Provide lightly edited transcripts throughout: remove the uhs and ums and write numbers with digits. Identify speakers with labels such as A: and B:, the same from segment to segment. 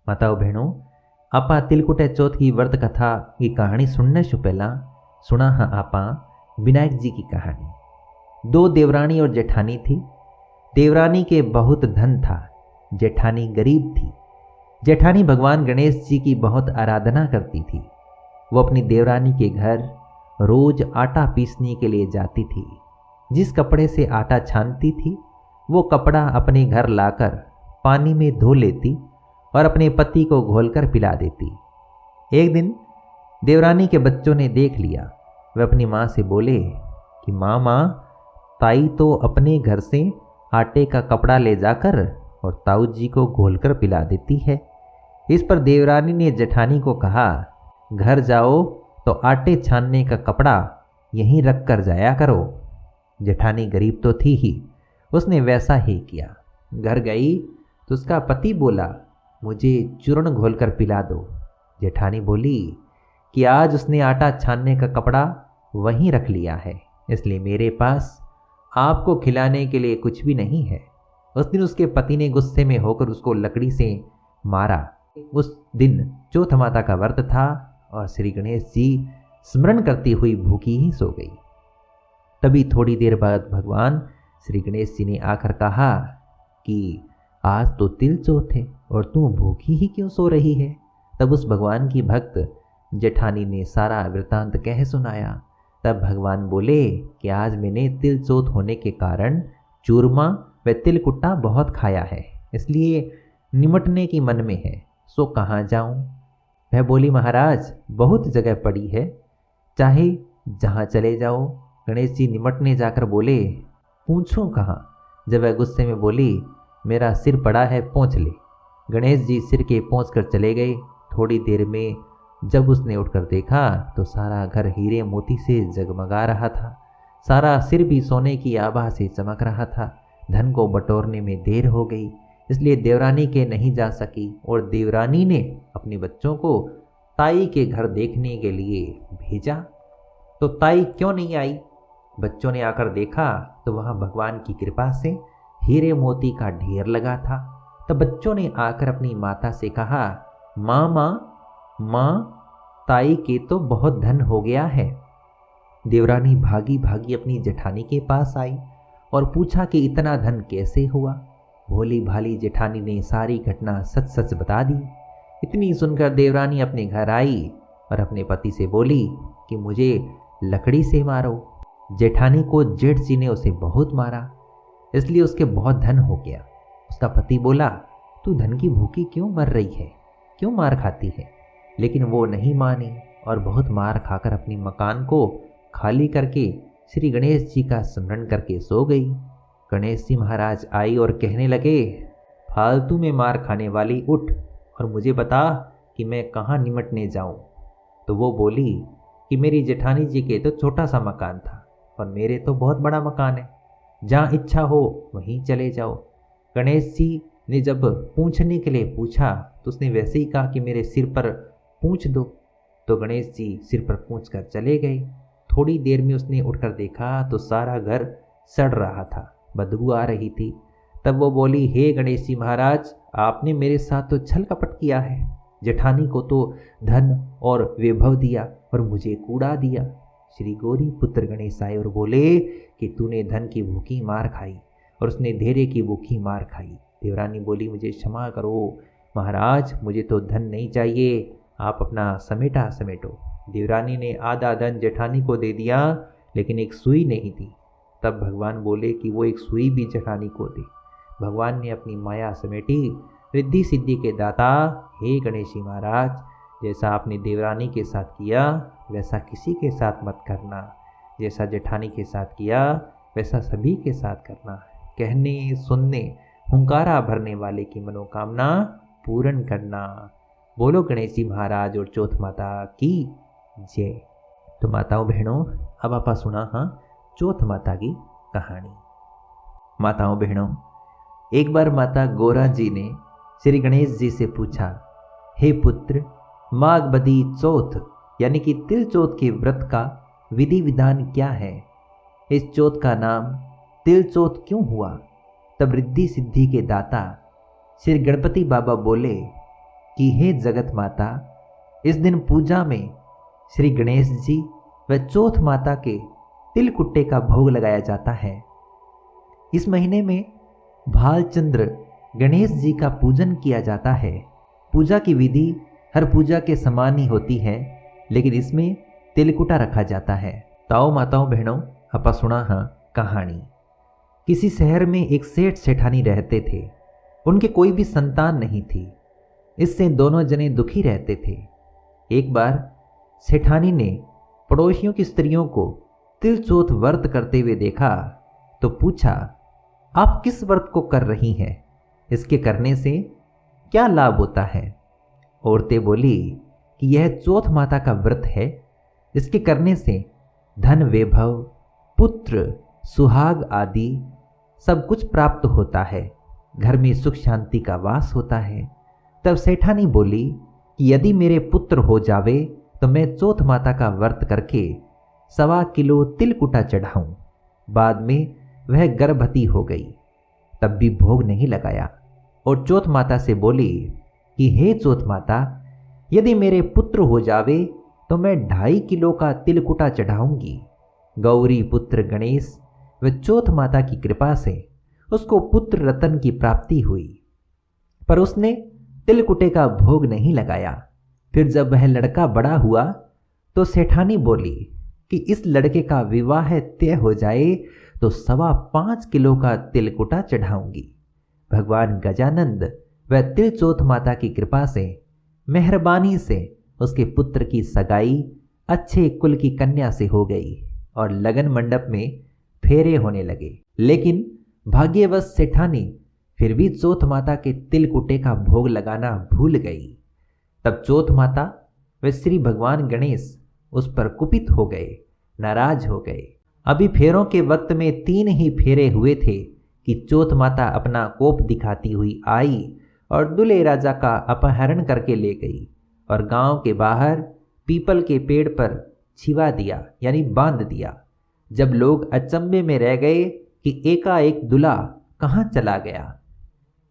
A: माताओं बहनों, आपा तिलकुटे चौथ की व्रत कथा की कहानी सुनने से पहला सुना हाँ आपा विनायक जी की कहानी। दो देवरानी और जेठानी थी। देवरानी के बहुत धन था, जेठानी गरीब थी। जेठानी भगवान गणेश जी की बहुत आराधना करती थी। वो अपनी देवरानी के घर रोज आटा पीसने के लिए जाती थी। जिस कपड़े से आटा छानती थी वो कपड़ा अपने घर लाकर पानी में धो लेती और अपने पति को घोलकर पिला देती। एक दिन देवरानी के बच्चों ने देख लिया। वे अपनी माँ से बोले कि माँ, ताई तो अपने घर से आटे का कपड़ा ले जाकर और ताऊ जी को घोलकर पिला देती है। इस पर देवरानी ने जेठानी को कहा, घर जाओ तो आटे छानने का कपड़ा यहीं रख कर जाया करो। जेठानी गरीब तो थी ही, उसने वैसा ही किया। घर गई तो उसका पति बोला, मुझे चूर्ण घोलकर पिला दो। जेठानी बोली कि आज उसने आटा छानने का कपड़ा वहीं रख लिया है, इसलिए मेरे पास आपको खिलाने के लिए कुछ भी नहीं है। उस दिन उसके पति ने गुस्से में होकर उसको लकड़ी से मारा। उस दिन चौथ माता का व्रत था और श्री गणेश जी स्मरण करती हुई भूखी ही सो गई। तभी थोड़ी देर बाद भगवान श्री गणेश जी ने आकर कहा कि आज तो तिल चौथ है और तू भूखी ही क्यों सो रही है। तब उस भगवान की भक्त जेठानी ने सारा वृतांत कह सुनाया। तब भगवान बोले कि आज मैंने तिल चौथ होने के कारण चूरमा व तिलकुट्टा बहुत खाया है, इसलिए निमटने की मन में है, सो कहाँ जाऊं। वह बोली, महाराज बहुत जगह पड़ी है, चाहे जहाँ चले जाओ। गणेश जी निमटने जाकर बोले, पूछूं कहाँ। जब वह गुस्से में बोली, मेरा सिर पड़ा है, पोंछ ले। गणेश जी सिर के पोंछ कर चले गए। थोड़ी देर में जब उसने उठकर देखा तो सारा घर हीरे मोती से जगमगा रहा था। सारा सिर भी सोने की आभा से चमक रहा था। धन को बटोरने में देर हो गई, इसलिए देवरानी के नहीं जा सकी और देवरानी ने अपने बच्चों को ताई के घर देखने के लिए भेजा। तो ताई क्यों नहीं आई? बच्चों ने आकर देखा तो वहाँ भगवान की कृपा से हीरे मोती का ढेर लगा था। तब बच्चों ने आकर अपनी माता से कहा, माँ, ताई के तो बहुत धन हो गया है। देवरानी भागी भागी अपनी जेठानी के पास आई और पूछा कि इतना धन कैसे हुआ। भोली भाली जेठानी ने सारी घटना सच सच बता दी। इतनी सुनकर देवरानी अपने घर आई और अपने पति से बोली कि मुझे लकड़ी से मारो। जेठानी को जेठ जी ने उसे बहुत मारा, इसलिए उसके बहुत धन हो गया। उसका पति बोला, तू धन की भूखी क्यों मर रही है, क्यों मार खाती है? लेकिन वो नहीं मानी और बहुत मार खाकर अपनी मकान को खाली करके श्री गणेश जी का स्मरण करके सो गई। गणेश जी महाराज आई और कहने लगे, फालतू में मार खाने वाली, उठ और मुझे बता कि मैं कहाँ निमटने जाऊं। तो वो बोली कि मेरी जेठानी जी के तो छोटा सा मकान था और मेरे तो बहुत बड़ा मकान है, जहाँ इच्छा हो वहीं चले जाओ। गणेश जी ने जब पूछने के लिए पूछा तो उसने वैसे ही कहा कि मेरे सिर पर पूछ दो। तो गणेश जी सिर पर पूछ कर चले गए। थोड़ी देर में उसने उठकर देखा तो सारा घर सड़ रहा था, बदबू आ रही थी। तब वो बोली, हे गणेश जी महाराज, आपने मेरे साथ तो छल कपट किया है। जेठानी को तो धन और वैभव दिया और मुझे कूड़ा दिया। श्री गौरी पुत्र गणेश आए और बोले कि तूने धन की भूखी मार खाई और उसने धैर्य की भूखी मार खाई। देवरानी बोली, मुझे क्षमा करो महाराज, मुझे तो धन नहीं चाहिए, आप अपना समेटा समेटो। देवरानी ने आधा धन जेठानी को दे दिया, लेकिन एक सुई नहीं दी। तब भगवान बोले कि वो एक सुई भी जेठानी को दे। भगवान ने अपनी माया समेटी। रिद्धि सिद्धि के दाता, हे गणेश जी महाराज, जैसा आपने देवरानी के साथ किया वैसा किसी के साथ मत करना। जैसा जेठानी के साथ किया वैसा सभी के साथ करना। कहने सुनने हुंकारा भरने वाले की मनोकामना पूर्ण करना। बोलो गणेश जी महाराज और चौथ माता की जय। तो माताओं बहनों, अब आपा सुना हाँ चौथ माता की कहानी। माताओं बहनों, एक बार माता गौरा जी ने श्री गणेश जी से पूछा, हे पुत्र, माघ बदी चौथ यानी कि तिल चौथ के व्रत का विधि विधान क्या है? इस चौथ का नाम तिल चौथ क्यों हुआ? तब रिद्धि सिद्धि के दाता श्री गणपति बाबा बोले कि हे जगत माता, इस दिन पूजा में श्री गणेश जी व चौथ माता के तिलकुट्टे का भोग लगाया जाता है। इस महीने में भालचंद्र गणेश जी का पूजन किया जाता है। पूजा की विधि हर पूजा के समान ही होती है, लेकिन इसमें तिलकुटा रखा जाता है। ताओ माताओं बहनों, आपा सुना हाँ कहानी। किसी शहर में एक सेठ सेठानी रहते थे। उनके कोई भी संतान नहीं थी। इससे दोनों जने दुखी रहते थे। एक बार सेठानी ने पड़ोसियों की स्त्रियों को तिल चौथ व्रत करते हुए देखा तो पूछा, आप किस व्रत को कर रही हैं? इसके करने से क्या लाभ होता है? औरतें बोली कि यह चौथ माता का व्रत है। इसके करने से धन वैभव, पुत्र, सुहाग आदि सब कुछ प्राप्त होता है। घर में सुख शांति का वास होता है। तब सेठानी बोली कि यदि मेरे पुत्र हो जावे तो मैं चौथ माता का व्रत करके 1.25 किलो तिलकुटा चढ़ाऊं। बाद में वह गर्भवती हो गई, तब भी भोग नहीं लगाया और चौथ माता से बोली कि हे चौथ माता, यदि मेरे पुत्र हो जावे तो मैं 2.5 किलो का तिलकुटा चढ़ाऊंगी। गौरी पुत्र गणेश व चौथ माता की कृपा से उसको पुत्र रतन की प्राप्ति हुई, पर उसने तिलकुटे का भोग नहीं लगाया। फिर जब वह लड़का बड़ा हुआ तो सेठानी बोली कि इस लड़के का विवाह तय हो जाए तो 5.25 किलो का तिलकुटा चढ़ाऊंगी। भगवान गजानंद व तिल चौथ माता की कृपा से, मेहरबानी से उसके पुत्र की सगाई अच्छे कुल की कन्या से हो गई और लगन मंडप में फेरे होने लगे। लेकिन भाग्यवश सेठानी फिर भी चौथ माता के तिलकुटे का भोग लगाना भूल गई। तब चौथ माता व श्री भगवान गणेश उस पर कुपित हो गए, नाराज हो गए। अभी फेरों के वक्त में 3 ही फेरे हुए थे कि चौथ माता अपना कोप दिखाती हुई आई और दूल्हे राजा का अपहरण करके ले गई और गांव के बाहर पीपल के पेड़ पर छिवा दिया, यानी बांध दिया। जब लोग अचंभे में रह गए कि एकाएक दूल्हा कहाँ चला गया।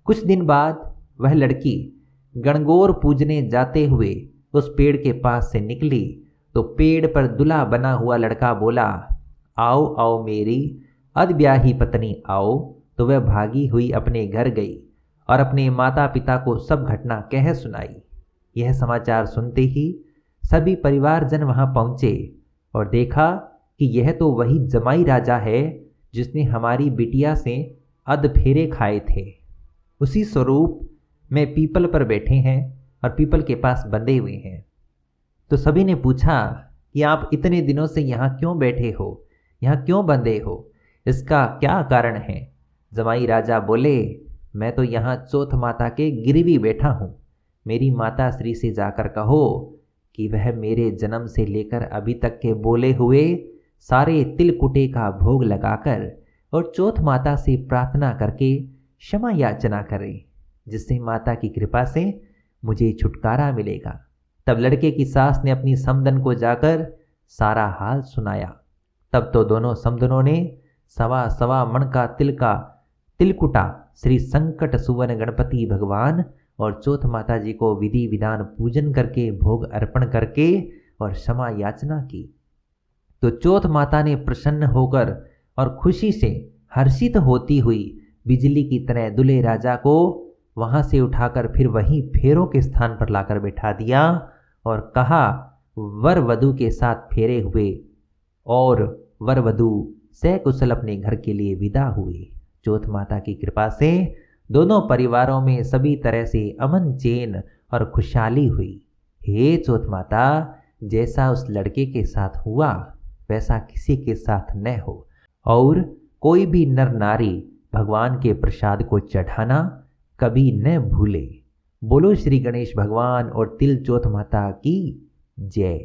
A: कुछ दिन बाद वह लड़की गणगौर पूजने जाते हुए उस पेड़ के पास से निकली तो पेड़ पर दूल्हा बना हुआ लड़का बोला, आओ आओ मेरी अधब्याही पत्नी आओ। तो वह भागी हुई अपने घर गई और अपने माता पिता को सब घटना कह सुनाई। यह समाचार सुनते ही सभी परिवारजन वहां पहुंचे और देखा कि यह तो वही जमाई राजा है जिसने हमारी बिटिया से अधफेरे खाए थे। उसी स्वरूप में पीपल पर बैठे हैं और पीपल के पास बंधे हुए हैं। तो सभी ने पूछा कि आप इतने दिनों से यहाँ क्यों बैठे हो, यहाँ क्यों बंधे हो, इसका क्या कारण है? जमाई राजा बोले, मैं तो यहाँ चौथ माता के गिरवी बैठा हूँ। मेरी माता श्री से जाकर कहो कि वह मेरे जन्म से लेकर अभी तक के बोले हुए सारे तिलकुटे का भोग लगाकर और चौथ माता से प्रार्थना करके क्षमा याचना करे, जिससे माता की कृपा से मुझे छुटकारा मिलेगा। तब लड़के की सास ने अपनी समधन को जाकर सारा हाल सुनाया। तब तो दोनों समधनों ने 1.25 मण का तिलकुटा श्री संकट सुवन गणपति भगवान और चौथ माता जी को विधि विधान पूजन करके भोग अर्पण करके और क्षमा याचना की। तो चौथ माता ने प्रसन्न होकर और खुशी से हर्षित होती हुई बिजली की तरह दूल्हे राजा को वहां से उठाकर फिर वहीं फेरों के स्थान पर लाकर बैठा दिया और कहा, वर वधू के साथ फेरे हुए और वर वधू सकुशल अपने घर के लिए विदा हुए। चौथ माता की कृपा से दोनों परिवारों में सभी तरह से अमन चैन और खुशहाली हुई। हे चौथ माता, जैसा उस लड़के के साथ हुआ वैसा किसी के साथ न हो और कोई भी नर नारी भगवान के प्रसाद को चढ़ाना कभी न भूले। बोलो श्री गणेश भगवान और तिल चौथ माता की जय।